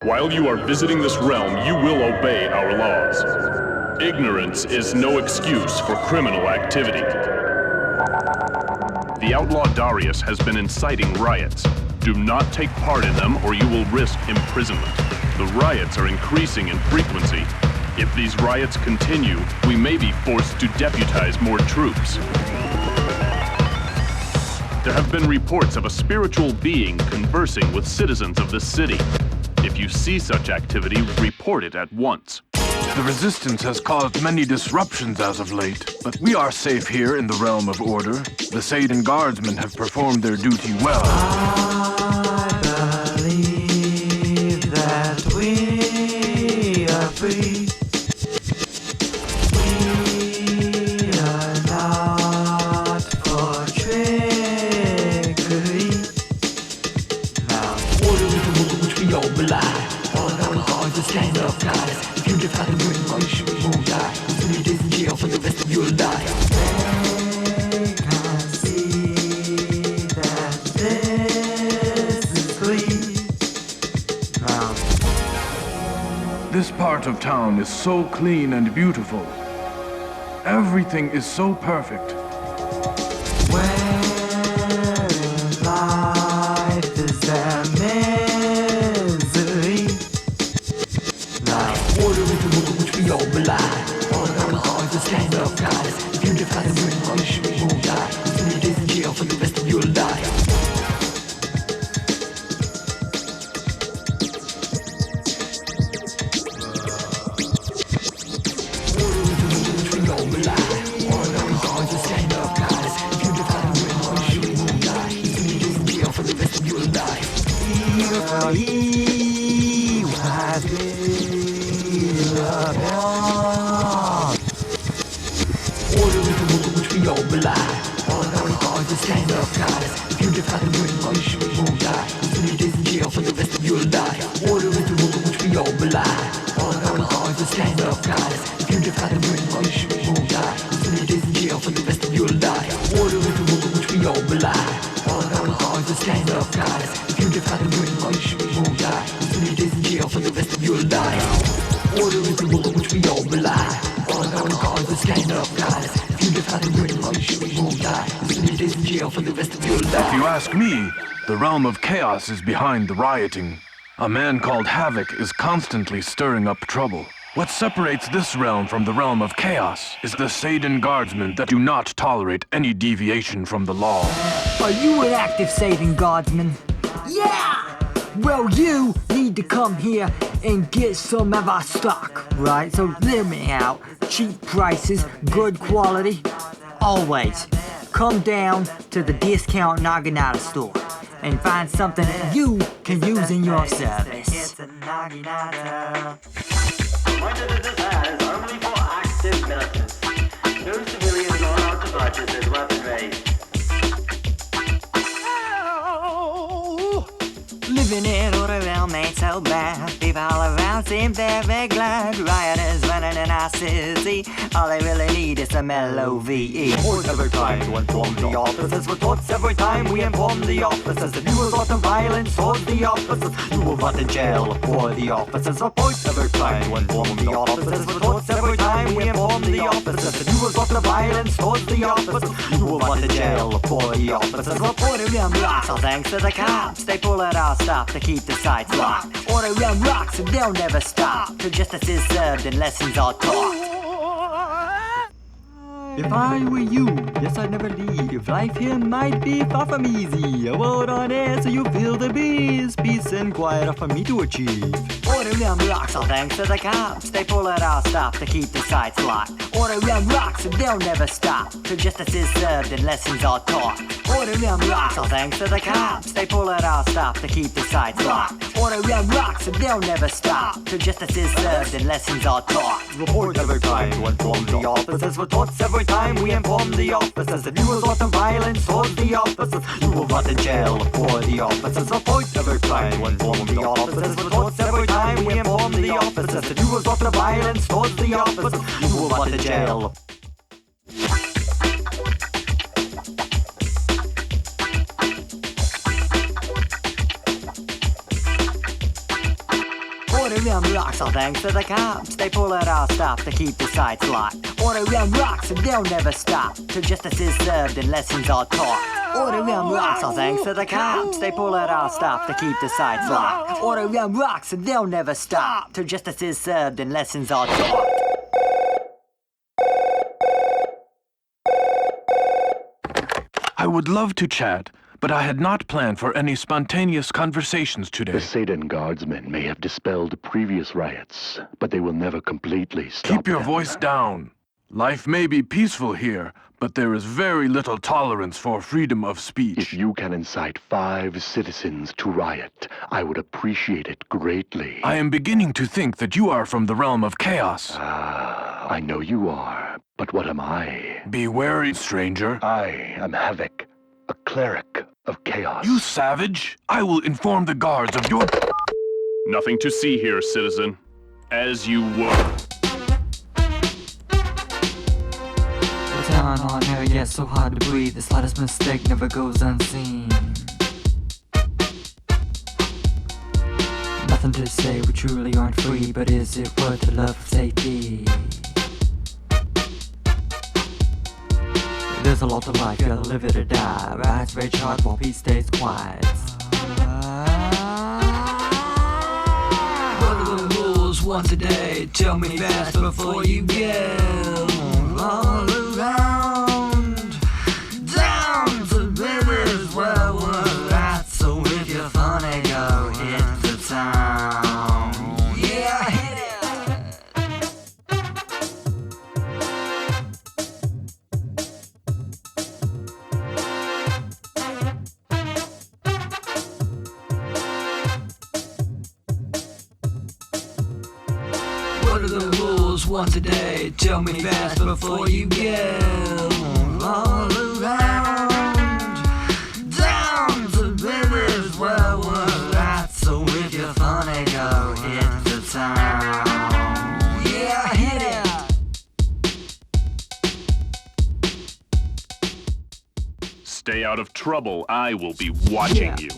While you are visiting this realm, you will obey our laws. Ignorance is no excuse for criminal activity. The outlaw Darius has been inciting riots. Do not take part in them or you will risk imprisonment. The riots are increasing in frequency. If these riots continue, we may be forced to deputize more troops. There have been reports of a spiritual being conversing with citizens of this city. If you see such activity, report it at once. The Resistance has caused many disruptions as of late, but we are safe here in the realm of order. The Saidan Guardsmen have performed their duty well. I believe that we are free. We are not for trickery. Now, order is the rule which we all rely. All our hearts are stand up, guys. If you defy the word, you won't die. It's 3 days in jail for the rest of your life. They can see that this is clean. Now, This part of town is so clean and beautiful. Everything is so perfect. where in life is there misery? Now, order is the rule which we all rely. All our hearts are stand up, guys. If you defy the word, you won't die. It's 3 days in jail for the rest of your life. Stand up, guys. If you defy the word, you won't die. 3 days in jail for the rest of your life. Order is the rule which we all rely. All our hearts will stand up, guys. If you defy the word, you won't die. 3 days in jail for the rest of your life. Order is the rule which we all rely. All our hearts will stand up, guys. If you defy the word, you won't die. 3 days in jail for the rest of your life. Order is the rule which we all rely. All our hearts will stand up, guys. If you defy the word, you won't die. 3 days in jail for the rest of your life. If you ask me, the realm of chaos is behind the rioting. A man called Havoc is constantly stirring up trouble. What separates this realm from the realm of chaos is the Saidan Guardsmen that do not tolerate any deviation from the law. Are you an active Saidan Guardsman? Yeah! Well, you need to come here and get some of our stock, right? So hear me out. Cheap prices, good quality, always. Come down to the Discount Naginata store and find something that you can use in your service. It's a Naginata. Appointed as desires only for active militants. No civilians are allowed to purchase this weaponry. Living in Orderrealm ain't so bad. People all around seem very glad. Rioters running in our city. All they really need is some LOVE. Reports every time to inform the officers. Reports every time we inform the officers. If you resort to violence towards the officers, you will rot in jail for the officers. Reports every time to inform the officers. Reports every time we inform the officers. If you resort to violence towards the officers, you will rot in jail for the officers. Orderrealm rocks, all thanks to the cops. They pull at our stop to keep the sights locked. Orderrealm rocks and they'll never stop till justice is served and lessons are taught. If I were you, yes, I'd never leave. Life here might be far from easy. A word on air so you feel the breeze. Peace and quiet are for me to achieve. Orderrealm rocks, all thanks to the cops. They pull at our stop to keep the sights locked. Orderrealm rocks and they'll never stop till justice is served and lessons are taught. Orderrealm rocks, all thanks to the cops. They pull at our stop to keep the sights locked. Orderrealm rocks and they'll never stop till justice is served and lessons are taught. Reports every time to inform the officers. Reports every time we inform the officers. If you resort to violence towards the officers, you will rot in jail for the officers. Reports every time to inform the officers. Reports every time we inform the officers. If you resort to violence towards the officers, you will rot in jail. Orderrealm rocks, all thanks to the cops. They pull out all stops to keep the sites locked. Orderrealm rocks and they'll never stop till justice is served and lessons are taught. Orderrealm rocks, all thanks to the cops. They pull out all stops to keep the sites locked. Orderrealm rocks and they'll never stop till justice is served and lessons are taught. I would love to chat, but I had not planned for any spontaneous conversations today. The Satan Guardsmen may have dispelled previous riots, but they will never completely stop Keep your them. voice down. Life may be peaceful here, but there is very little tolerance for freedom of speech. If you can incite 5 citizens to riot, I would appreciate it greatly. I am beginning to think that you are from the realm of chaos. I know you are, but what am I? Be wary, stranger. I am Havoc, a cleric of chaos. You savage! I will inform the guards of your... Nothing to see here, citizen. As you were. The town on air, yet so hard to breathe. The slightest mistake never goes unseen. Nothing to say, we truly aren't free, but is it worth the love of safety? There's a lot to life, you gotta live it or die. Rights rage hard while peace stays quiet. What are the rules once a day? Tell me fast before you go. All around, down to rivers where we're at. So if you're funny, go hit the town. Yeah, hit it. What are the rules once a day? Tell me fast before you go. All around, down to rivers where we're at. So if you're funny, go hit the town. Yeah, hit it. Stay out of trouble. I will be watching you.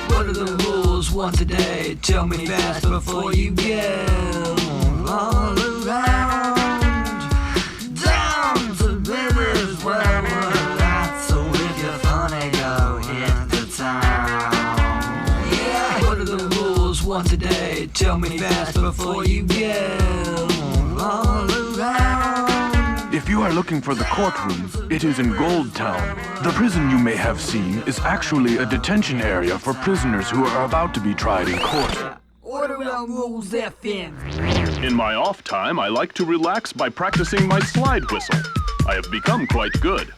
What are the rules once a day? Tell me fast before you go. All around, down to rivers where we're at. So if you're funny, go hit the town. Yeah. What are the rules once a day? Tell me fast before you go. All around. If you are looking for the courtroom, it is in Gold Town. The prison you may have seen is actually a detention area for prisoners who are about to be tried in court. Orderrealm Rules FM. In my off time, I like to relax by practicing my slide whistle. I have become quite good.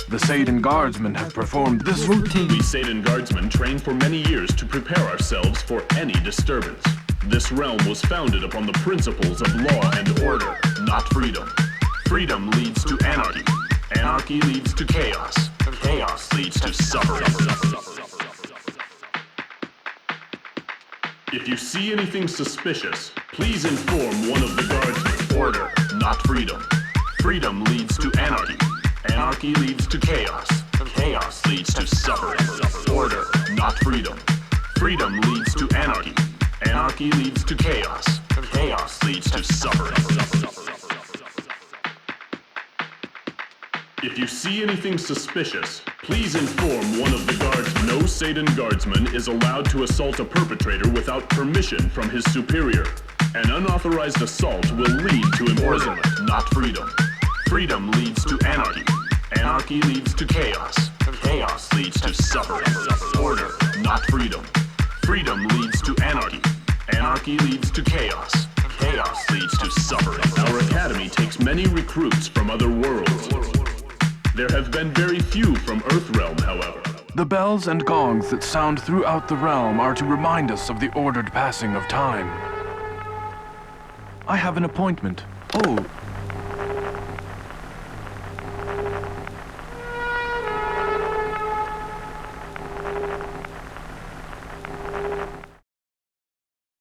The Satan Guardsmen have performed this routine. We Satan Guardsmen train for many years to prepare ourselves for any disturbance. This realm was founded upon the principles of law and order, not freedom. Freedom leads to anarchy. Anarchy leads to chaos. Chaos leads to suffering. If you see anything suspicious, please inform one of the guardsmen. Order, not freedom. Freedom leads to anarchy. Anarchy leads to chaos. Chaos leads to suffering. Order, not freedom. Freedom leads to anarchy. Anarchy leads to chaos. Chaos leads to suffering. If you see anything suspicious, please inform one of the guards. No Satan Guardsman is allowed to assault a perpetrator without permission from his superior. An unauthorized assault will lead to imprisonment, not freedom. Freedom leads to anarchy. Anarchy leads to chaos. Chaos leads to suffering. Order, not freedom. Freedom leads to anarchy. Anarchy leads to chaos. Chaos leads to suffering. Our academy takes many recruits from other worlds. There have been very few from Earthrealm, however. The bells and gongs that sound throughout the realm are to remind us of the ordered passing of time. I have an appointment. Oh,